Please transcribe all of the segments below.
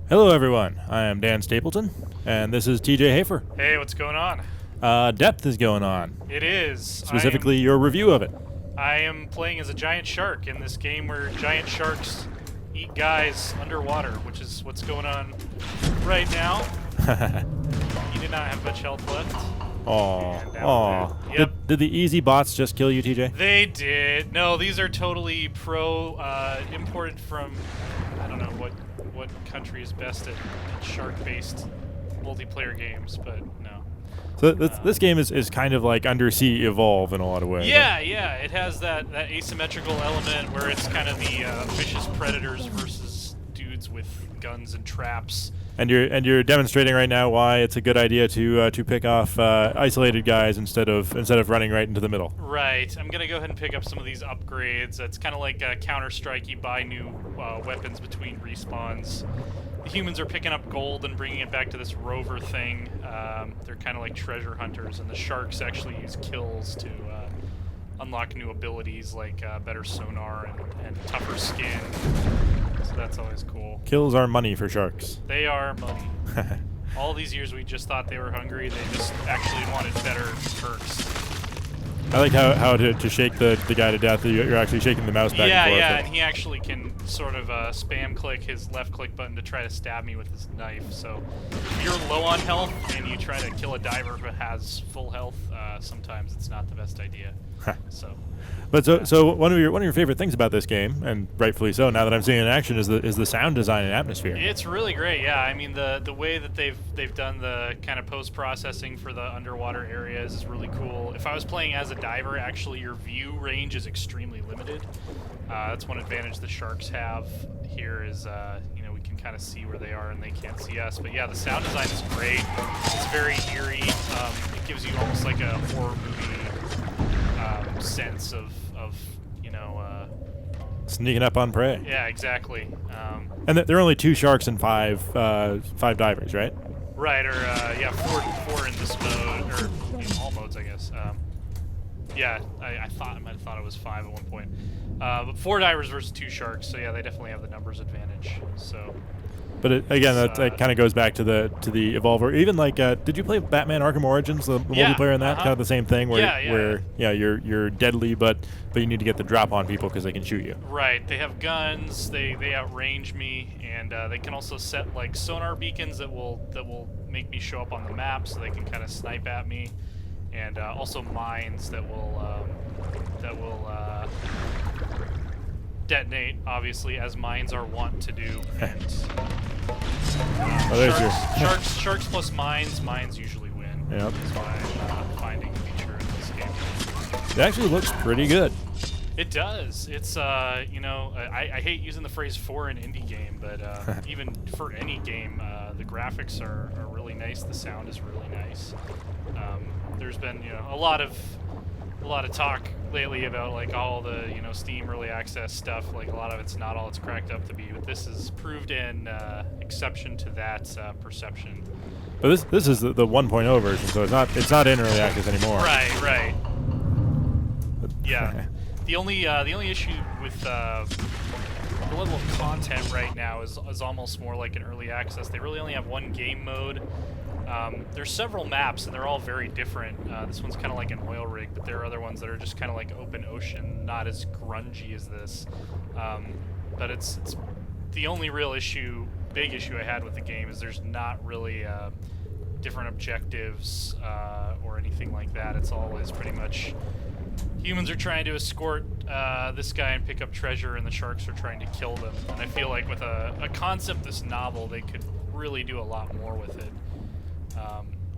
Hello, everyone. I am Dan Stapleton, and this is TJ Hafer. Hey, what's going on? Depth is going on. It is. Specifically, your review of it. I am playing as a giant shark in this game where giant sharks eat guys underwater, which is what's going on right now. You did not have much health left. Aw. Yep. Did the easy bots just kill you, TJ? They did. No, these are totally imported from, I don't know what country is best at shark-based multiplayer games, but no. So this game is kind of like Undersea Evolve in a lot of ways. Yeah, yeah. It has that asymmetrical element where it's kind of the vicious predators versus dudes with guns and traps. And you're demonstrating right now why it's a good idea to pick off isolated guys instead of running right into the middle. Right. I'm gonna go ahead and pick up some of these upgrades. It's kind of like Counter-Strike. You buy new weapons between respawns. The humans are picking up gold and bringing it back to this rover thing. They're kind of like treasure hunters, and the sharks actually use kills to unlock new abilities like better sonar and tougher skin. So that's always cool. Kills are money for sharks. They are money. All these years we just thought they were hungry. They just actually wanted better perks. I like how to shake the guy to death, you're actually shaking the mouse back and forth. Yeah, and he actually can sort of spam click his left click button to try to stab me with his knife. So if you're low on health and you try to kill a diver who has full health, sometimes it's not the best idea. So one of your favorite things about this game, and rightfully so, now that I'm seeing it in action, is the sound design and atmosphere. It's really great, yeah. I mean, the way that they've done the kind of post-processing for the underwater areas is really cool. If I was playing as a diver, actually your view range is extremely limited. That's one advantage the sharks have here is, we can kind of see where they are and they can't see us. But yeah, the sound design is great. It's very eerie. It gives you almost like a horror movie sense of sneaking up on prey. Yeah, exactly. And there are only 2 sharks and 5 divers, right? Right, or four in this mode, or in all modes, I guess. I might have thought it was 5 at one point. But 4 divers versus 2 sharks, so yeah, they definitely have the numbers advantage. So. But that kind of goes back to the Evolver. Even like, did you play Batman Arkham Origins, the multiplayer in that? Kind of the same thing, where you're deadly, but you need to get the drop on people because they can shoot you. Right. They have guns. They outrange me, and they can also set like sonar beacons that will make me show up on the map, so they can kind of snipe at me, and also mines that will detonate, obviously, as mines are wont to do. And sharks plus mines usually win. Yep. That's why I'm finding to be true in this game. It actually looks pretty good. It does. It's I hate using the phrase for an indie game, but even for any game, the graphics are really nice. The sound is really nice. There's been a lot of talk lately about like all the Steam early access stuff. Like a lot of it's not all it's cracked up to be, but this is proved an exception to that perception. But this is the 1.0 version, so it's not in early access anymore. Right. Yeah. The only issue with the level of content right now is almost more like an early access. They really only have one game mode. There's several maps, and they're all very different. This one's kind of like an oil rig, but there are other ones that are just kind of like open ocean, not as grungy as this. But it's the only real big issue I had with the game is there's not really different objectives or anything like that. It's always pretty much humans are trying to escort this guy and pick up treasure, and the sharks are trying to kill them. And I feel like with a concept this novel, they could really do a lot more with it.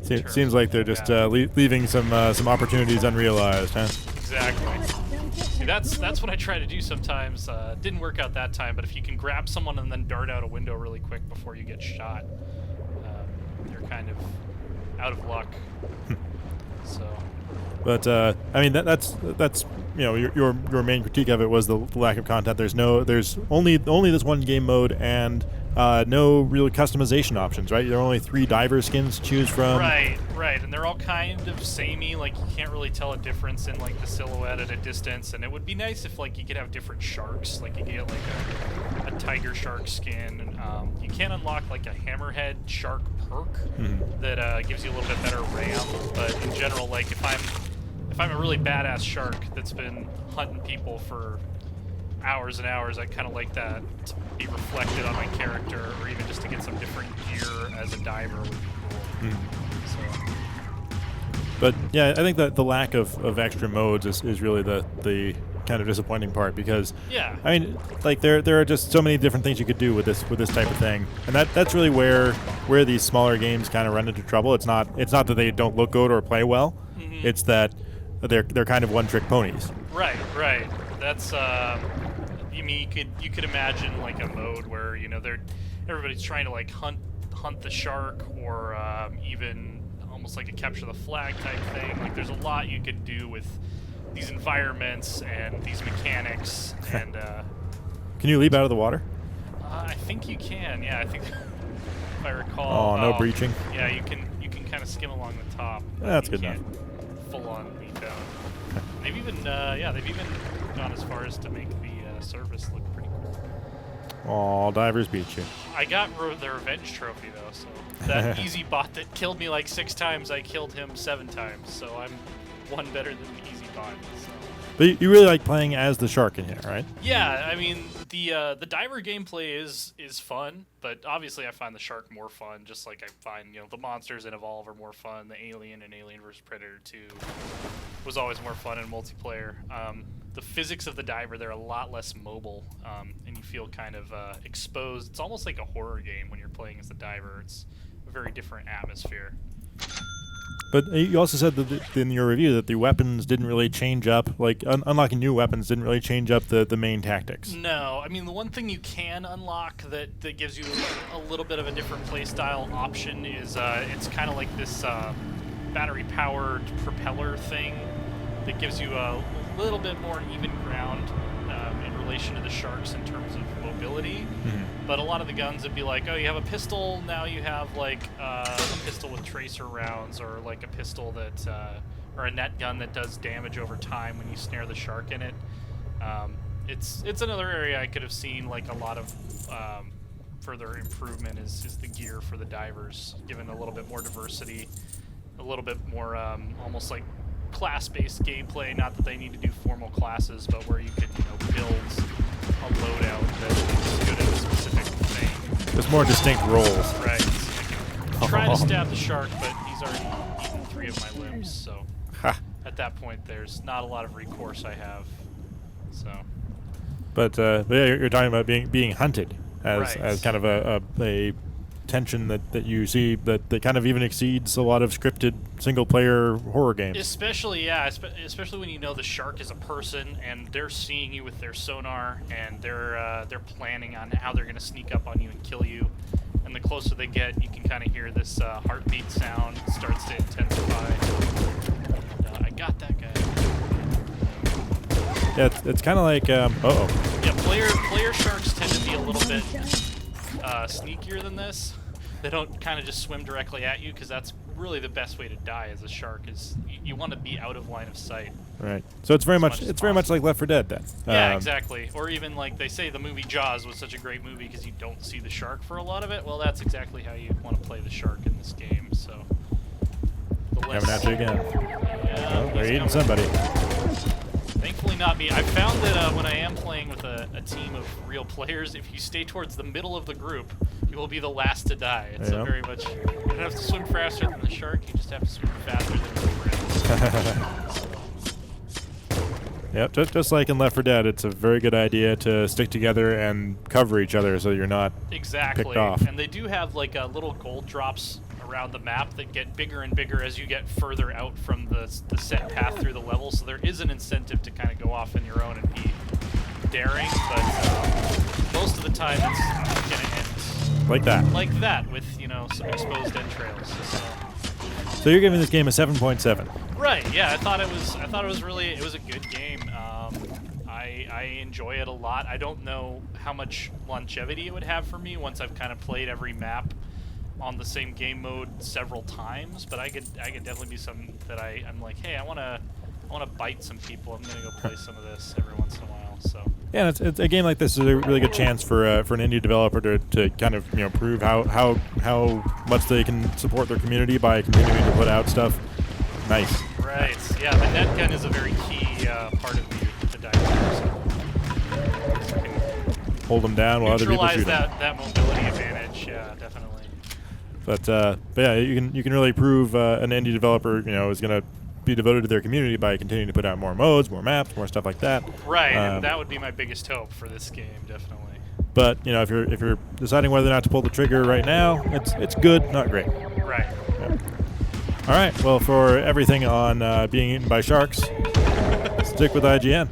Seems like they're just leaving some opportunities unrealized, huh? Exactly. See, that's what I try to do sometimes. Didn't work out that time, but if you can grab someone and then dart out a window really quick before you get shot, you're kind of out of luck. So. But I mean that's your main critique of it was the lack of content. There's only this one game mode, and no real customization options, right? There are only 3 diver skins to choose from. Right, and they're all kind of samey. Like you can't really tell a difference in like the silhouette at a distance. And it would be nice if like you could have different sharks. Like you could get like a tiger shark skin. You can unlock like a hammerhead shark perk that gives you a little bit better RAM. But in general, like if I'm a really badass shark that's been hunting people for hours and hours, I kind of like that to be reflected on my character, or even just to get some different gear as a diver would be cool. So. But yeah, I think that the lack of extra modes is really the kind of disappointing part, because I mean, like there are just so many different things you could do with this type of thing, and that's really where these smaller games kind of run into trouble. It's not that they don't look good or play well. It's that they're kind of one-trick ponies. Right. That's you mean you could imagine like a mode where everybody's trying to like hunt the shark, or even almost like a capture the flag type thing. Like there's a lot you could do with these environments and these mechanics. And can you leap out of the water? I think you can. Yeah, I think if I recall. No breaching. Yeah, you can kind of skim along the top. That's good enough. Full on leap down. They've even gone as far as to make the surface look pretty cool. Oh, divers beat you. I got the revenge trophy though, so that easy bot that killed me like 6 times, I killed him 7 times, so I'm one better than the easy bot. So. But you really like playing as the shark in here, right? Yeah, I mean the diver gameplay is fun, but obviously I find the shark more fun. Just like I find the monsters in Evolve are more fun. The Alien and Alien vs Predator 2 was always more fun in multiplayer. The physics of the diver, they're a lot less mobile, and you feel kind of exposed. It's almost like a horror game when you're playing as the diver. It's a very different atmosphere. But you also said that in your review that the weapons didn't really change up, like unlocking new weapons didn't really change up the main tactics. No, I mean the one thing you can unlock that gives you a little bit of a different playstyle option is it's kind of like this battery-powered propeller thing that gives you a little bit more even ground in relation to the sharks in terms of mobility. But a lot of the guns would be like, oh, you have a pistol, now you have like a pistol with tracer rounds, or like a pistol that or a net gun that does damage over time when you snare the shark in it. It's another area I could have seen like a lot of further improvement is the gear for the divers, given a little bit more diversity, a little bit more almost like class-based gameplay. Not that they need to do formal classes, but where you could build a loadout that is good at a specific thing. There's more distinct roles. Right. So I can try to stab the shark, but he's already eaten 3 of my limbs, so at that point there's not a lot of recourse I have. So. But yeah, you're talking about being hunted as kind of a tension that you see that kind of even exceeds a lot of scripted single-player horror games. Especially when you know the shark is a person and they're seeing you with their sonar, and they're planning on how they're going to sneak up on you and kill you. And the closer they get, you can kind of hear this heartbeat sound. It starts to intensify. And, I got that guy. Yeah, it's kind of like Yeah, player sharks tend to be a little bit sneakier than this. They don't kind of just swim directly at you, because that's really the best way to die as a shark. Is you want to be out of line of sight. Right. So it's very much like Left 4 Dead then. Yeah, exactly. Or even like they say the movie Jaws was such a great movie because you don't see the shark for a lot of it. Well, that's exactly how you want to play the shark in this game. So. Coming after you again. Yeah, they're eating somebody. Thankfully not me. I found that when I am playing with a team of real players, if you stay towards the middle of the group, you will be the last to die. It's very much, you don't have to swim faster than the shark, you just have to swim faster than the friends. Yep, just like in Left 4 Dead, it's a very good idea to stick together and cover each other so you're not picked off. And they do have like little gold drops around the map that get bigger and bigger as you get further out from the set path through the level, so there is an incentive to kind of go off on your own and be daring, but most of the time it's going to end like that. Like that, with some exposed entrails. So you're giving this game a 7.7. Right. Yeah, I thought it was a good game. I enjoy it a lot. I don't know how much longevity it would have for me once I've kind of played every map on the same game mode several times, but I could definitely be some that I'm like, hey, I want to bite some people. I'm gonna go play some of this every once in a while. So yeah, it's a game like this is a really good chance for an indie developer to kind of prove how much they can support their community by continuing to put out stuff. Nice. Right. Yeah, the net gun is a very key part of the dynamic. Hold them down while other people shoot them. that mobility advantage. Yeah, definitely. But yeah, you can really prove an indie developer is going to be devoted to their community by continuing to put out more modes, more maps, more stuff like that. Right, and that would be my biggest hope for this game, definitely. But if you're deciding whether or not to pull the trigger right now, it's good, not great. Right. Yeah. All right. Well, for everything on being eaten by sharks, stick with IGN.